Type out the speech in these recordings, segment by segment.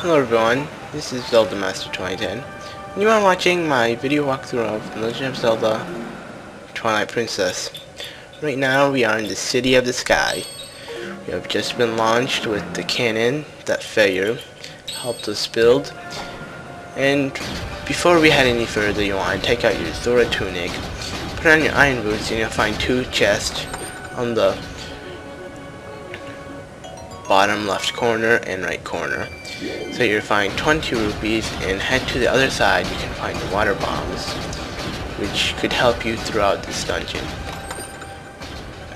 Hello everyone, this is Zelda Twilight, and you are watching my video walkthrough of The Legend of Zelda Twilight Princess. Right now we are in the City of the Sky. We have just been launched with the cannon that Fayer helped us build. And before we head any further, you want to take out your Zora tunic, put on your iron boots, and you'll find two chests on the bottom left corner and right corner. So you'll find 20 rupees, and head to the other side. You can find the water bombs, which could help you throughout this dungeon.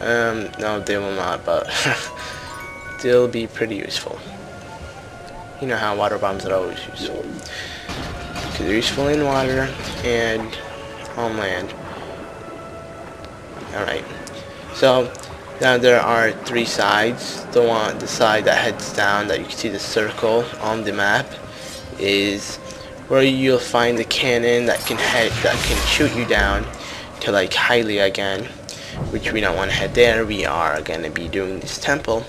No, they will not, but they'll be pretty useful. You know how water bombs are always useful. Because they're useful in water and on land. Alright, so now there are three sides. The side that heads down, that you can see the circle on the map, is where you'll find the cannon that can shoot you down to like Hylia again, which we don't want to head there. We are gonna be doing this temple.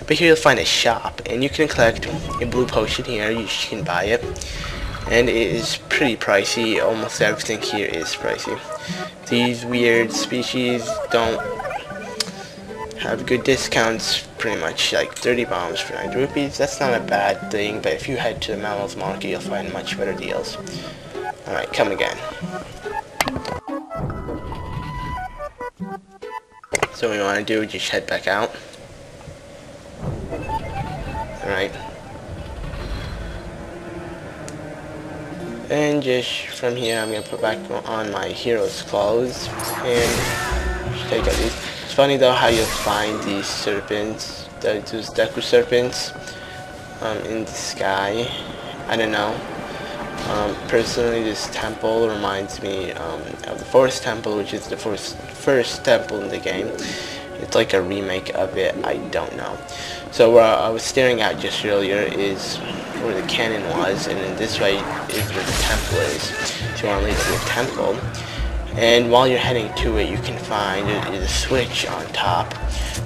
But here you'll find a shop, and you can collect a blue potion here. You can buy it, and it is pretty pricey. Almost everything here is pricey. These weird species don't have good discounts, pretty much like 30 bombs for 9 rupees. That's not a bad thing, but if you head to the Mammals Market, you'll find much better deals. Alright, come again. So what we want to do is just head back out. Alright. And just from here, I'm going to put back on my hero's clothes and just take out these. It's funny though how you'll find these serpents, those Deku serpents, in the sky. I don't know. Personally, this temple reminds me of the Forest Temple, which is the first temple in the game. It's like a remake of it. I don't know. So where I was staring at just earlier is where the cannon was, and in this way is where the temple is. So you want to lead to the temple. And while you're heading to it, you can find a switch on top,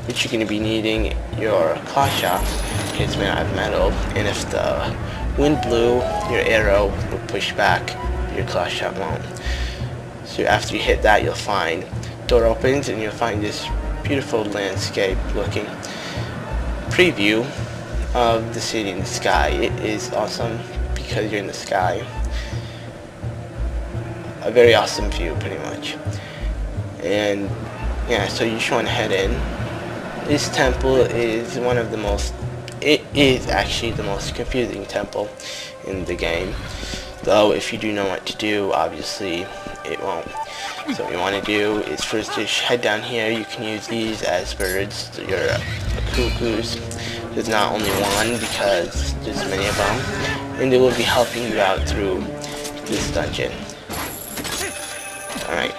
which you're going to be needing your claw shot. It's made out of metal, and if the wind blew, your arrow will push back, your claw shot won't. So after you hit that, you'll find door opens, and you'll find this beautiful landscape looking preview of the city in the sky. It is awesome because you're in the sky. A very awesome view, pretty much. And yeah, so you just want to head in. This temple is one of the most, it is actually the most confusing temple in the game, though if you do know what to do, obviously it won't. So what you want to do is first just head down here. You can use these as birds, your cuckoos. There's not only one because there's many of them, and they will be helping you out through this dungeon. Alright,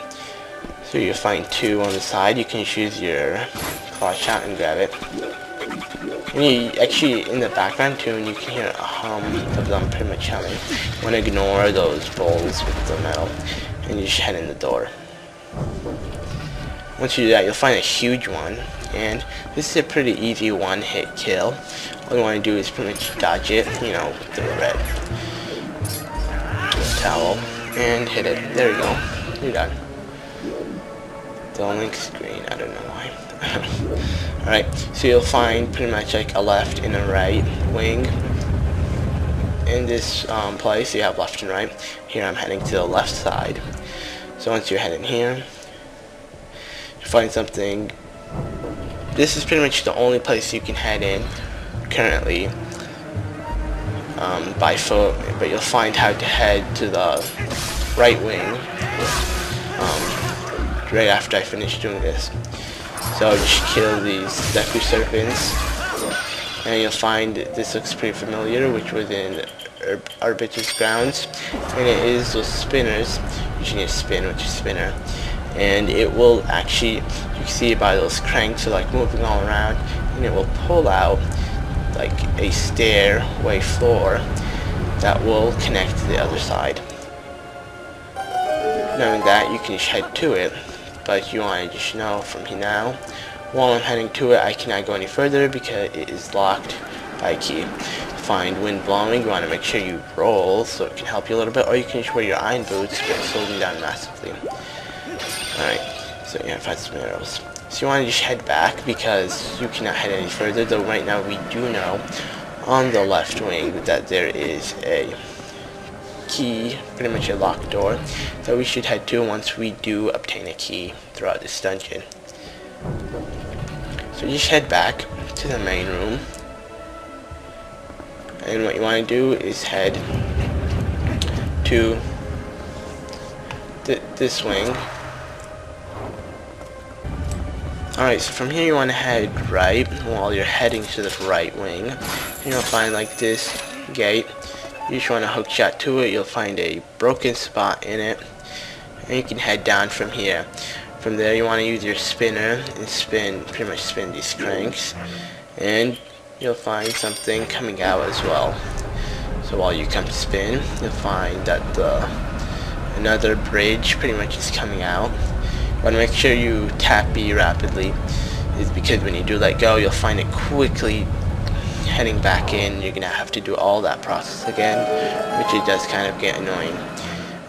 so you'll find two on the side. You can choose your claw shot and grab it. And you actually, in the background too, and you can hear a hum of them pretty much humming. You want to ignore those bowls with the metal, and you just head in the door. Once you do that, you'll find a huge one, and this is a pretty easy one-hit kill. All you want to do is pretty much dodge it, you know, with the red towel, and hit it. There you go. You're done. The link's green, I don't know why. Alright, so you'll find pretty much like a left and a right wing. In this place, you have left and right. Here I'm heading to the left side. So once you're heading here, you find something. This is pretty much the only place you can head in currently by foot, but you'll find how to head to the right wing right after I finish doing this. So just kill these Deku serpents, and you'll find this looks pretty familiar, which was in Arbiter's grounds, and it is those spinners. You should need a spin, which is spinner, and it will actually, you can see by those cranks are like moving all around, and it will pull out like a stairway floor that will connect to the other side. Knowing that, you can just head to it, but you want to just know from here now, while I'm heading to it, I cannot go any further because it is locked by a key. find wind blowing. You want to make sure you roll so it can help you a little bit, or you can just wear your iron boots, but slow them down massively. Alright, so yeah, 5 some arrows. So you want to just head back because you cannot head any further, though right now we do know on the left wing that there is a key, pretty much a locked door, that we should head to once we do obtain a key throughout this dungeon. So just head back to the main room, and what you want to do is head to this wing. Alright, so from here you want to head right. While you're heading to the right wing, you'll find like this gate. You just want to hook shot to it. You'll find a broken spot in it, and you can head down from here. From there you want to use your spinner and pretty much spin these cranks, and you'll find something coming out as well. So while you come to spin, you'll find that another bridge pretty much is coming out. You want to make sure you tap B rapidly, is because when you do let go, you'll find it quickly heading back in. You're gonna have to do all that process again, which it does kind of get annoying.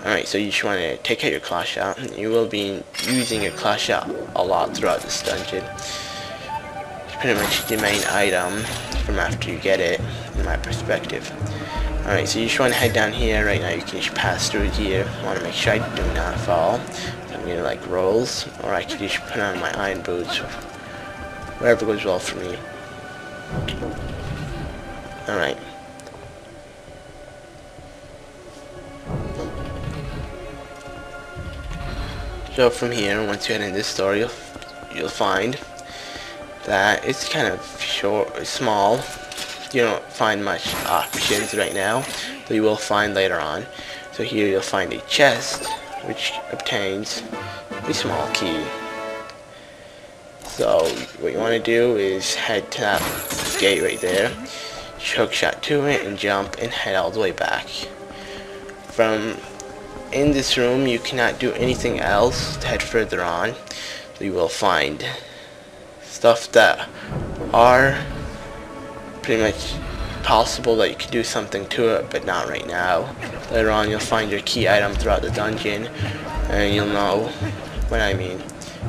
Alright, so you just want to take out your claw shot. You will be using your claw shot a lot throughout this dungeon. It's pretty much the main item from after you get it, in my perspective. Alright, so you just want to head down here. Right now you can just pass through here. I want to make sure I do not fall. So I'm gonna like rolls, or I could just put on my iron boots. Whatever goes well for me. Alright. So from here, once you head in this door, you'll find that it's kind of small. You don't find much options right now, but you will find later on. So here you'll find a chest, which obtains a small key. So what you want to do is head to that gate right there, hook shot to it, and jump and head all the way back. From in this room you cannot do anything else to head further on. So you will find stuff that are pretty much possible that you could do something to it, but not right now. Later on you'll find your key item throughout the dungeon, and you'll know what I mean,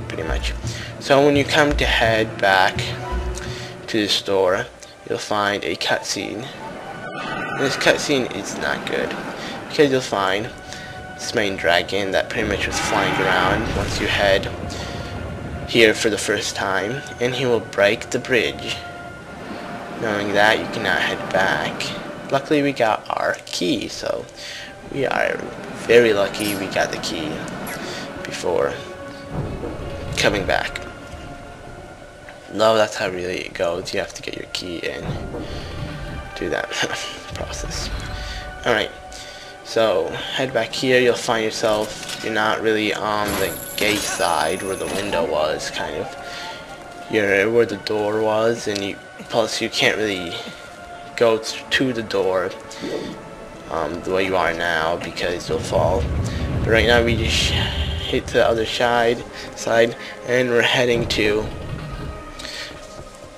pretty much. So when you come to head back to the store, you'll find a cutscene. This cutscene is not good, because you'll find this main dragon that pretty much was flying around once you head here for the first time, and he will break the bridge. Knowing that, you cannot head back. Luckily we got our key, so we are very lucky we got the key before coming back. No, that's how really it goes. You have to get your key and do that process. Alright, so head back here. You'll find yourself, you're not really on the gate side where the window was, kind of. You're where the door was, and plus you can't really go to the door the way you are now because you'll fall. But right now we just hit the other side, and we're heading to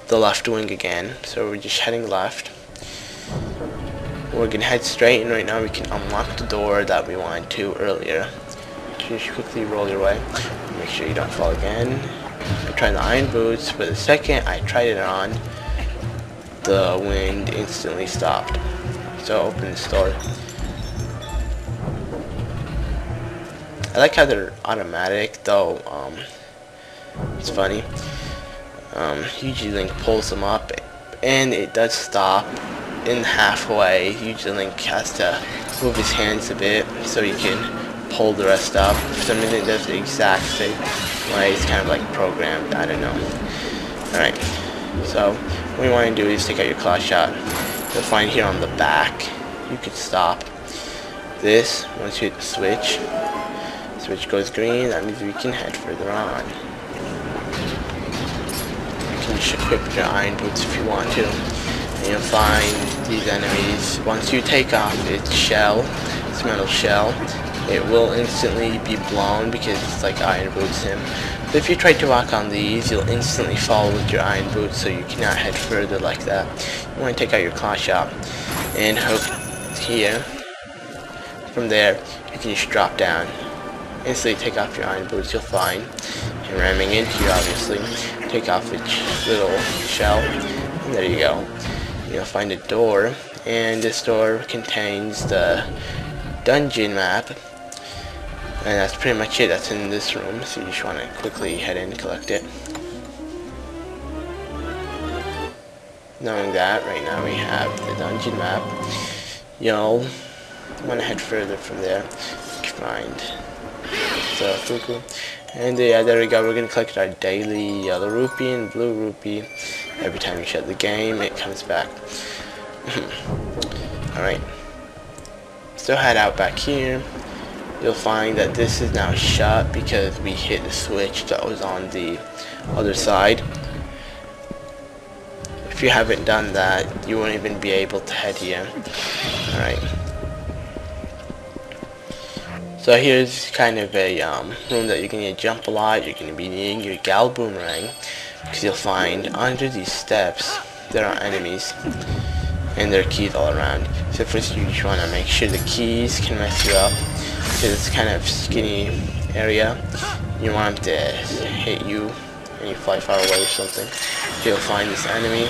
the left wing again. So we're just heading left. We're gonna head straight, and right now we can unlock the door that we wanted to earlier. Just quickly roll your way. Make sure you don't fall again. I tried the iron boots, but the second I tried it on, the wind instantly stopped. So open this door. I like how they're automatic, though. It's funny. Usually Link pulls them up, and it does stop in halfway. Usually Link has to move his hands a bit so he can pull the rest up. For some reason it does the exact same way. It's kind of like programmed, I don't know. Alright, so what you want to do is take out your claw shot. You'll find here on the back, you could stop this once you hit the switch. Switch goes green, that means we can head further on. You can just equip your iron boots if you want to. And you'll find these enemies. Once you take off its shell, its metal shell, it will instantly be blown because it's like iron boots him. If you try to walk on these, you'll instantly fall with your iron boots, so you cannot head further like that. You want to take out your claw shot and hook here. From there, you can just drop down. Instantly take off your iron boots, you'll find. And ramming into you, obviously. Take off its little shell. And there you go. You'll find a door. And this door contains the dungeon map. And that's pretty much it. That's in this room. So you just want to quickly head in and collect it. Knowing that, right now we have the dungeon map. You'll want to head further from there. Find the cuckoo. And yeah, there we go. We're going to collect our daily yellow rupee and blue rupee. Every time you shut the game, it comes back. Alright. So head out back here. You'll find that this is now shut because we hit the switch that was on the other side. If you haven't done that, you won't even be able to head here. Alright. So here's kind of a room that you're going to jump a lot. You're going to be needing your gal boomerang, because you'll find under these steps there are enemies and there are keys all around. So first you just want to make sure the keys can mess you up, because it's kind of skinny area. You want them to hit you and you fly far away or something. So you'll find this enemy,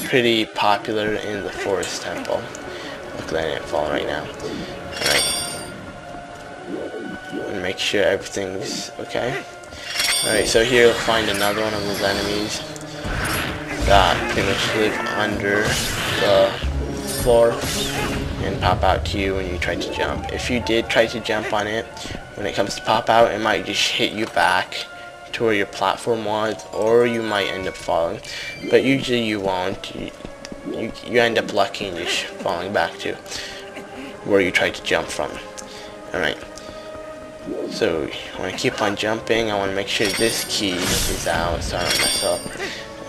pretty popular in the forest temple. Luckily I didn't fall right now. Alright. And make sure everything's okay. Alright, so here you'll find another one of those enemies that pretty much live under the floor and pop out to you when you try to jump. If you did try to jump on it, when it comes to pop out, it might just hit you back to where your platform was, or you might end up falling. But usually you won't. You end up lucky and just falling back to where you tried to jump from. Alright. So you want to keep on jumping. I want to make sure this key is out so I don't mess up.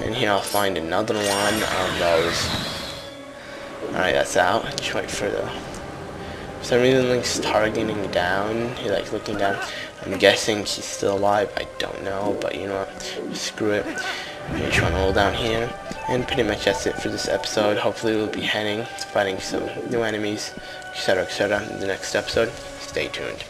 And here I'll find another one of those. Alright, that's out. Just wait for the... For some reason Link's targeting down. He's like looking down. I'm guessing he's still alive. I don't know, but you know what? Screw it. You just want to hold down here. And pretty much that's it for this episode. Hopefully we'll be heading to fighting some new enemies, etc., etc. in the next episode. Stay tuned.